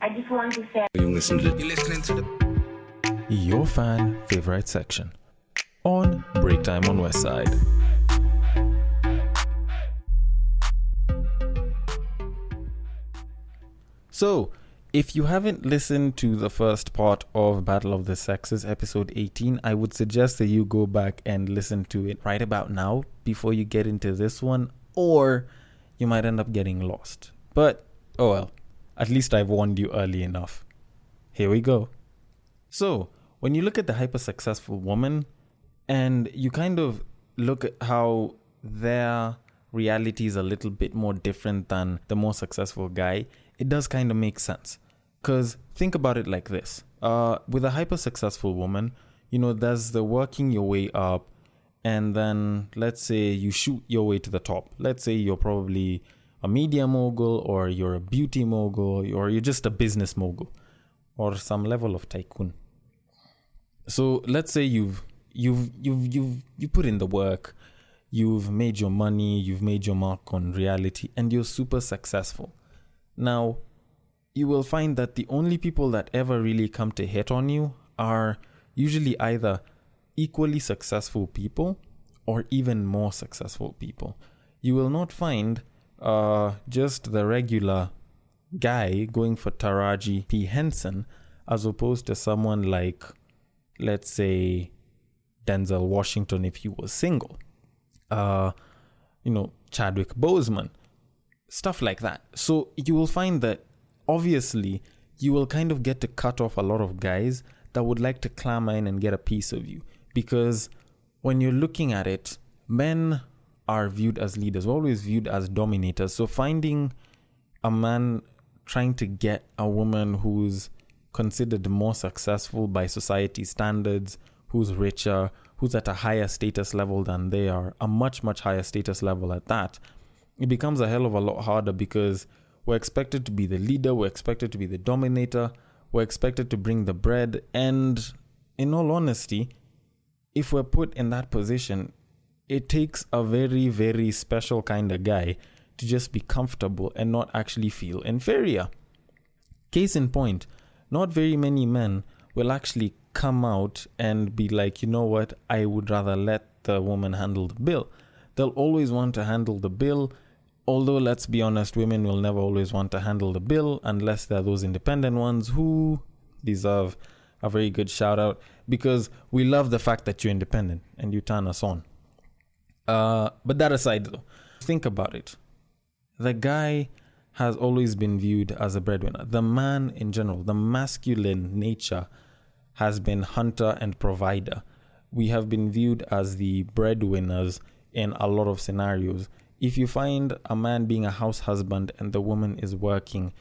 I just want to say You're listening to your fan favorite section on Break Time on West Side. So, if you haven't listened to the first part of Battle of the Sexes, episode 18, I would suggest that you go back and listen to it right about now before you get into this one, or you might end up getting lost. But, oh well, at least I've warned you early enough. Here we go. So, when you look at the hyper-successful woman, and you kind of look at how their reality is a little bit more different than the more successful guy, it does kind of make sense. Because think about it like this. With a hyper-successful woman, you know, there's the working your way up, and then let's say you shoot your way to the top. Let's say you're probably a media mogul, or you're a beauty mogul, or you're just a business mogul, or some level of tycoon. So let's say you put in the work, you've made your money, you've made your mark on reality, and you're super successful. Now, you will find that the only people that ever really come to hit on you are usually either equally successful people or even more successful people. You will not find just the regular guy going for Taraji P. Henson as opposed to someone like, let's say, Denzel Washington if he was single. Chadwick Boseman. Stuff like that. So you will find that obviously you will kind of get to cut off a lot of guys that would like to clamor in and get a piece of you. Because when you're looking at it, men are viewed as leaders, always viewed as dominators. So finding a man trying to get a woman who's considered more successful by society standards, who's richer, who's at a higher status level than they are, a much, much higher status level at that, it becomes a hell of a lot harder because we're expected to be the leader, we're expected to be the dominator, we're expected to bring the bread. And in all honesty, if we're put in that position, it takes a very, very special kind of guy to just be comfortable and not actually feel inferior. Case in point, not very many men will actually come out and be like, you know what, I would rather let the woman handle the bill. They'll always want to handle the bill. Although, let's be honest, women will never always want to handle the bill unless they're those independent ones who deserve a very good shout out because we love the fact that you're independent and you turn us on. But that aside though, think about it. The guy has always been viewed as a breadwinner. The man in general, the masculine nature has been hunter and provider. We have been viewed as the breadwinners in a lot of scenarios. If you find a man being a house husband and the woman is working,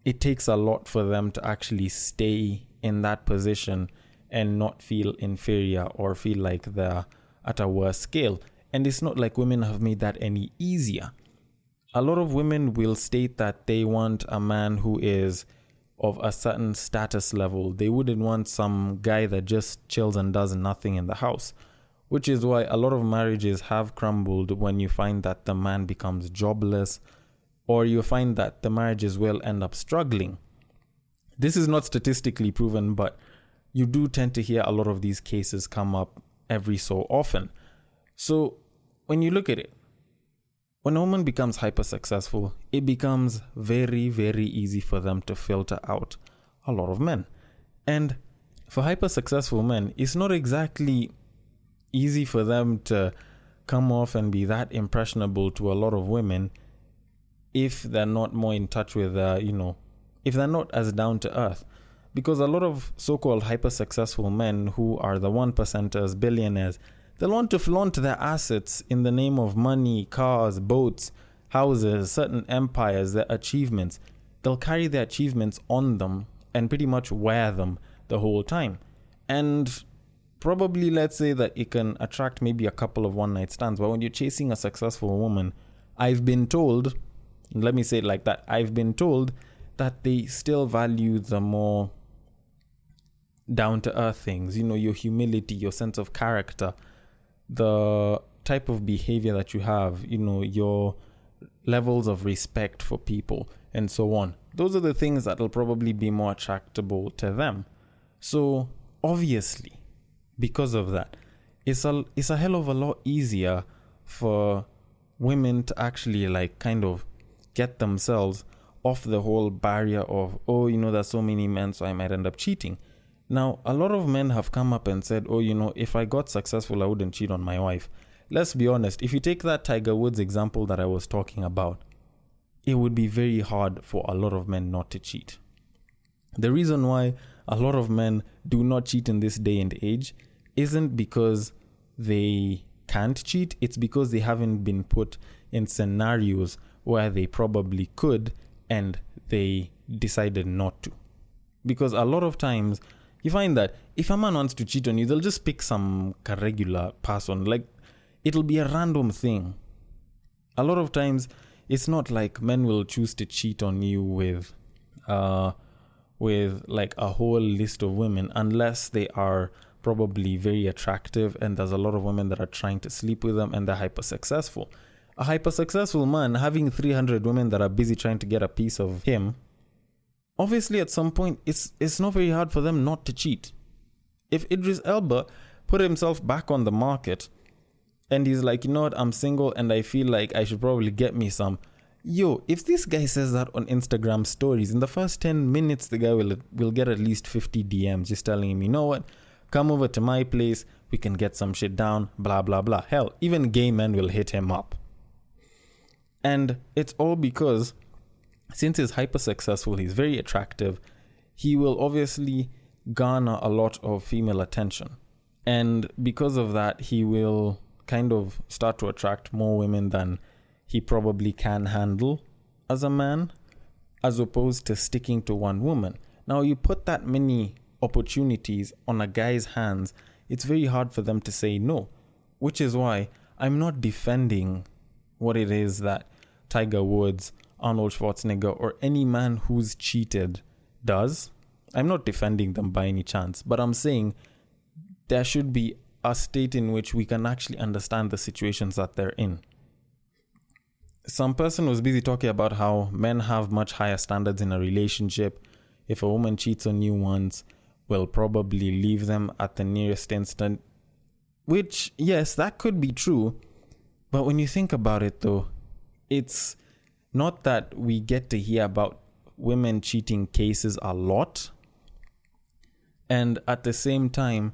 it takes a lot for them to actually stay in that position and not feel inferior or feel like they're at a worse scale. And it's not like women have made that any easier. A lot of women will state that they want a man who is of a certain status level. They wouldn't want some guy that just chills and does nothing in the house. Which is why a lot of marriages have crumbled when you find that the man becomes jobless, or you find that the marriages will end up struggling. This is not statistically proven, but you do tend to hear a lot of these cases come up every so often. So when you look at it, when a woman becomes hyper successful, it becomes very, very easy for them to filter out a lot of men. And for hyper successful men, it's not exactly easy for them to come off and be that impressionable to a lot of women if they're not more in touch with, if they're not as down to earth. Because a lot of so-called hyper-successful men who are the 1%ers, billionaires, they'll want to flaunt their assets in the name of money, cars, boats, houses, certain empires, their achievements. They'll carry their achievements on them and pretty much wear them the whole time. And probably let's say that it can attract maybe a couple of one-night stands, but when you're chasing a successful woman, I've been told, let me say it like that, I've been told that they still value the more down-to-earth things, your humility, your sense of character, the type of behavior that you have, your levels of respect for people and so on. those are the things that will probably be more attractable to them. So obviously, because of that, it's a hell of a lot easier for women to actually like kind of get themselves off the whole barrier of, oh, there's so many men, so I might end up cheating. Now, a lot of men have come up and said, oh, if I got successful, I wouldn't cheat on my wife. Let's be honest. If you take that Tiger Woods example that I was talking about, it would be very hard for a lot of men not to cheat. The reason why a lot of men do not cheat in this day and age isn't because they can't cheat. It's because they haven't been put in scenarios where they probably could and they decided not to. Because a lot of times you find that if a man wants to cheat on you, they'll just pick some regular person. Like, it'll be a random thing. A lot of times it's not like men will choose to cheat on you with like a whole list of women, unless they are probably very attractive and there's a lot of women that are trying to sleep with them and they're hyper successful. A hyper successful man having 300 women that are busy trying to get a piece of him, obviously at some point it's not very hard for them not to cheat. If Idris Elba put himself back on the market and he's like, I'm single and I feel like I should probably get me some. Yo, if this guy says that on Instagram stories, in the first 10 minutes, the guy will get at least 50 DMs just telling him, you know what? Come over to my place. We can get some shit down, blah, blah, blah. Hell, even gay men will hit him up. And it's all because since he's hyper successful, he's very attractive, he will obviously garner a lot of female attention. And because of that, he will kind of start to attract more women than he probably can handle as a man, as opposed to sticking to one woman. Now, you put that many opportunities on a guy's hands, it's very hard for them to say no, which is why I'm not defending what it is that Tiger Woods, Arnold Schwarzenegger, or any man who's cheated does. I'm not defending them by any chance, but I'm saying there should be a state in which we can actually understand the situations that they're in. Some person was busy talking about how men have much higher standards in a relationship. If a woman cheats on you once, will probably leave them at the nearest instant. Which, yes, that could be true. But when you think about it though, it's not that we get to hear about women cheating cases a lot. And at the same time,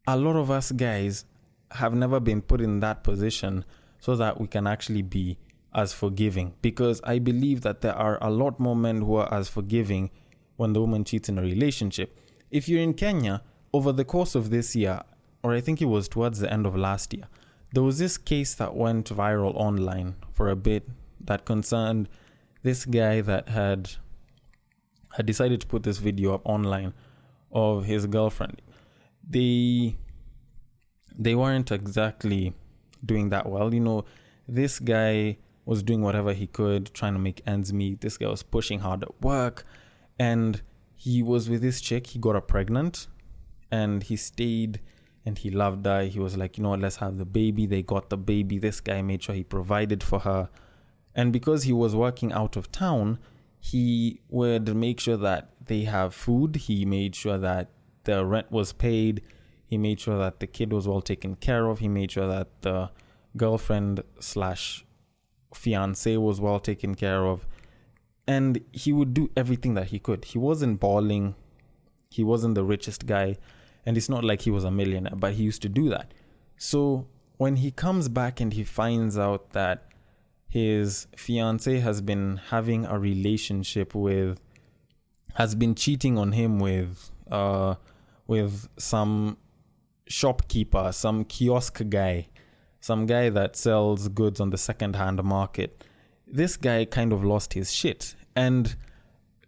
a lot of us guys have never been put in that position so that we can actually be as forgiving. Because I believe that there are a lot more men who are as forgiving when the woman cheats in a relationship. If you're in Kenya, over the course of this year, or I think it was towards the end of last year, there was this case that went viral online for a bit that concerned this guy that had decided to put this video up online of his girlfriend. They weren't exactly doing that well. This guy was doing whatever he could, trying to make ends meet. This guy was pushing hard at work, and he was with this chick. He got her pregnant, and he stayed, and he loved her. He was like, let's have the baby. They got the baby. This guy made sure he provided for her. And because he was working out of town, he would make sure that they have food. He made sure that the rent was paid. He made sure that the kid was well taken care of. He made sure that the girlfriend / fiance was well taken care of. And he would do everything that he could. He wasn't balling. He wasn't the richest guy. And it's not like he was a millionaire, but he used to do that. So when he comes back and he finds out that his fiance has been having a relationship has been cheating on him with some shopkeeper, some kiosk guy, some guy that sells goods on the second-hand market. This guy kind of lost his shit. And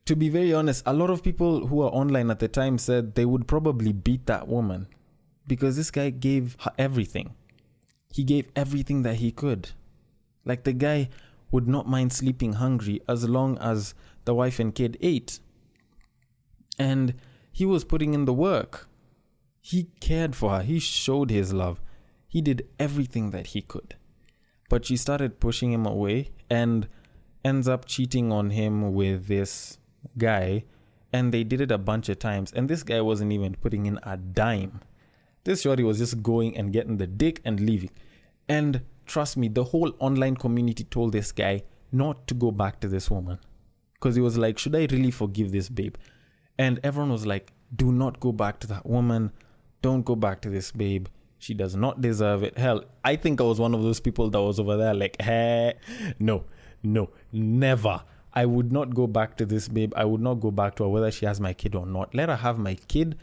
to be very honest, a lot of people who were online at the time said they would probably beat that woman because this guy gave her everything. He gave everything that he could. Like, the guy would not mind sleeping hungry as long as the wife and kid ate. And he was putting in the work. He cared for her. He showed his love. He did everything that he could. But she started pushing him away. And ends up cheating on him with this guy, and they did it a bunch of times, and this guy wasn't even putting in a dime. This shorty was just going and getting the dick and leaving. And trust me, the whole online community told this guy not to go back to this woman, because he was like, should I really forgive this babe? And everyone was like, do not go back to that woman. Don't go back to this babe. She does not deserve it. Hell, I think I was one of those people that was over there like, hey, no, never. I would not go back to this babe. I would not go back to her, whether she has my kid or not. Let her have my kid.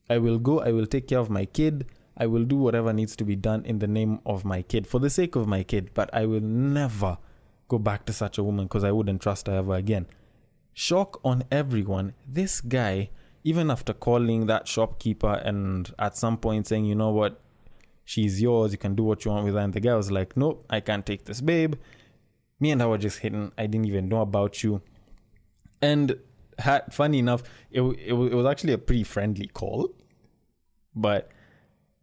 I will go. I will take care of my kid. I will do whatever needs to be done in the name of my kid, for the sake of my kid. But I will never go back to such a woman, because I wouldn't trust her ever again. Shock on everyone. This guy, even after calling that shopkeeper and at some point saying, you know what, she's yours, you can do what you want with her. And the guy was like, nope, I can't take this babe. Me and her were just hitting. I didn't even know about you. And funny enough, it was actually a pretty friendly call. But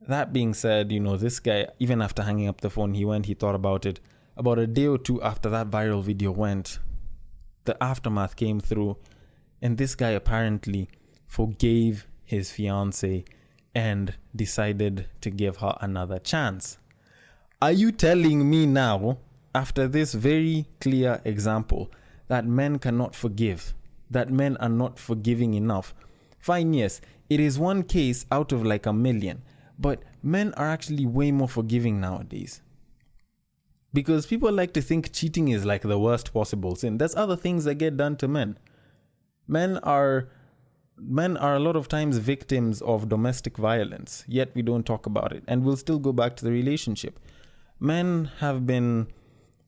that being said, this guy, even after hanging up the phone, he thought about it. About a day or two after that viral video went, the aftermath came through, and this guy apparently forgave his fiancée and decided to give her another chance. Are you telling me now, after this very clear example, that men cannot forgive, that men are not forgiving enough? Fine, yes, it is one case out of like a million, but men are actually way more forgiving nowadays. Because people like to think cheating is like the worst possible sin. There's other things that get done to men. Men are a lot of times victims of domestic violence, yet we don't talk about it, and we'll still go back to the relationship. Men have been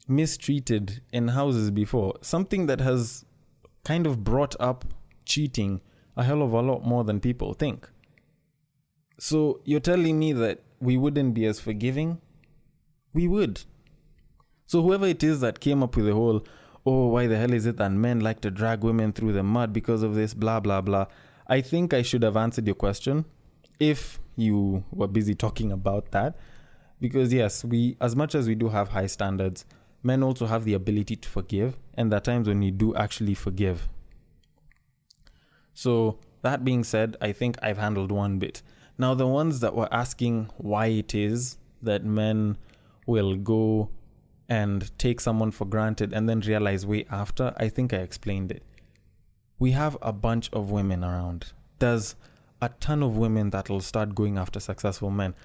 mistreated in houses before, something that has kind of brought up cheating a hell of a lot more than people think. So you're telling me that we wouldn't be as forgiving? We would. So whoever it is that came up with the whole, oh, why the hell is it that men like to drag women through the mud because of this, blah, blah, blah. I think I should have answered your question if you were busy talking about that. Because yes, as much as we do have high standards, men also have the ability to forgive. And there are times when we do actually forgive. So that being said, I think I've handled one bit. Now, the ones that were asking why it is that men will go and take someone for granted and then realize way after, I think I explained it. We have a bunch of women around. There's a ton of women that will start going after successful men.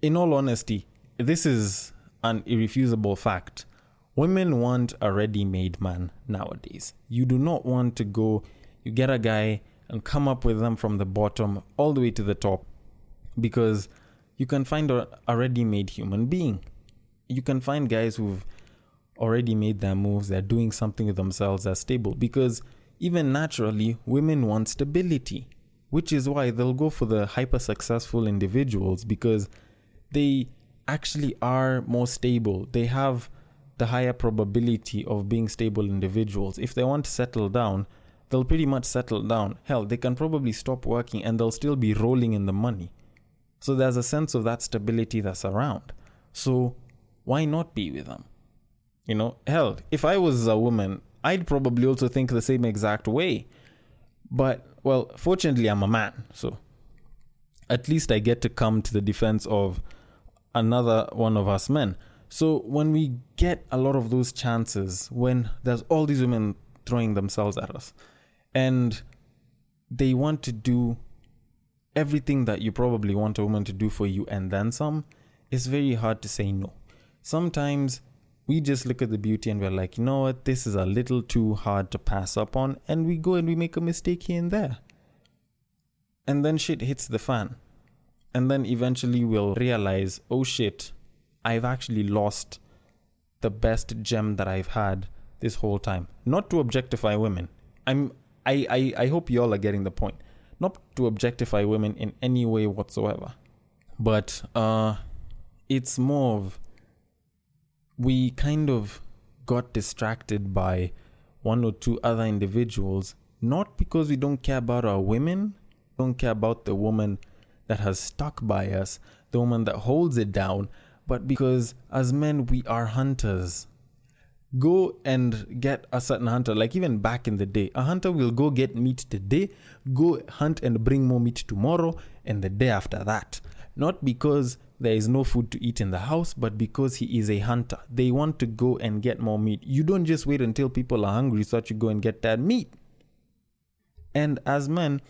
In all honesty, this is an irrefutable fact. Women want a ready-made man nowadays. You do not want to go, you get a guy and come up with them from the bottom all the way to the top, because you can find a ready-made human being. You can find guys who've already made their moves, they're doing something with themselves, they're stable, because even naturally, women want stability, which is why they'll go for the hyper-successful individuals, because they actually are more stable. They have the higher probability of being stable individuals. If they want to settle down, they'll pretty much settle down. Hell, they can probably stop working and they'll still be rolling in the money. So there's a sense of that stability that's around. So why not be with them? Hell, if I was a woman, I'd probably also think the same exact way. But, well, fortunately, I'm a man. So at least I get to come to the defense of another one of us men. So when we get a lot of those chances, when there's all these women throwing themselves at us, and they want to do everything that you probably want a woman to do for you and then some, it's very hard to say no. Sometimes we just look at the beauty and we're like, you know what, this is a little too hard to pass up on, and we go and we make a mistake here and there. And then shit hits the fan. And then eventually we'll realize, oh shit, I've actually lost the best gem that I've had this whole time. Not to objectify women. I hope y'all are getting the point. Not to objectify women in any way whatsoever. But it's more of, we kind of got distracted by one or two other individuals, not because we don't care about our women, don't care about the woman that has stuck by us, the woman that holds it down, but because as men, we are hunters. Go and get a certain hunter. Like even back in the day, a hunter will go get meat today, go hunt and bring more meat tomorrow and the day after that. Not because there is no food to eat in the house, but because he is a hunter. They want to go and get more meat. You don't just wait until people are hungry so that you go and get that meat. And as men,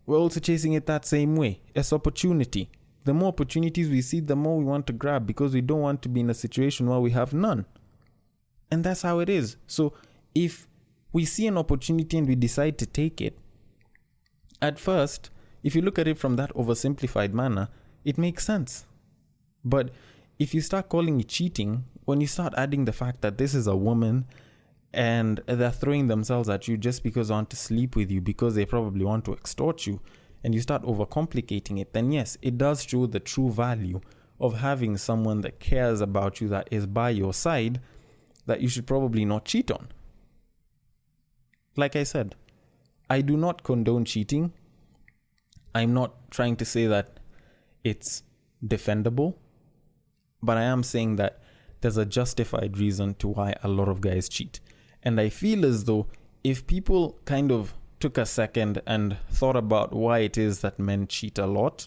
we're also chasing it that same way. It's opportunity. The more opportunities we see, the more we want to grab, because we don't want to be in a situation where we have none. And that's how it is. So if we see an opportunity and we decide to take it, at first, if you look at it from that oversimplified manner, it makes sense. But if you start calling it cheating, when you start adding the fact that this is a woman and they're throwing themselves at you just because they want to sleep with you, because they probably want to extort you, and you start overcomplicating it, then yes, it does show the true value of having someone that cares about you, that is by your side, that you should probably not cheat on. Like I said, I do not condone cheating. I'm not trying to say that it's defendable, but I am saying that there's a justified reason to why a lot of guys cheat. And I feel as though if people kind of took a second and thought about why it is that men cheat a lot,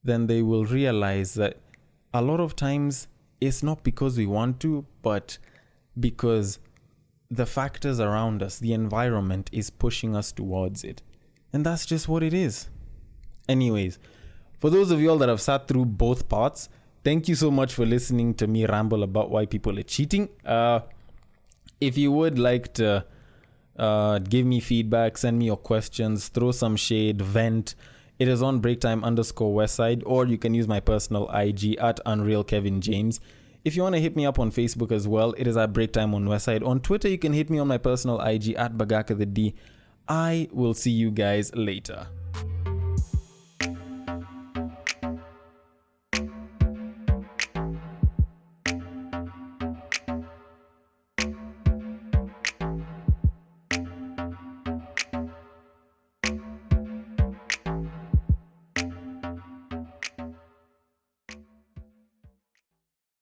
then they will realize that a lot of times it's not because we want to, but because the factors around us, the environment, is pushing us towards it. And that's just what it is. Anyways, for those of y'all that have sat through both parts, thank you so much for listening to me ramble about why people are cheating. If you would like to give me feedback, send me your questions, throw some shade, vent, it is on breaktime_westside, or you can use my personal IG at UnrealKevinJames. If you want to hit me up on Facebook as well, it is at Breaktime on Westside. On Twitter, you can hit me on my personal IG at BagakaTheD. I will see you guys later.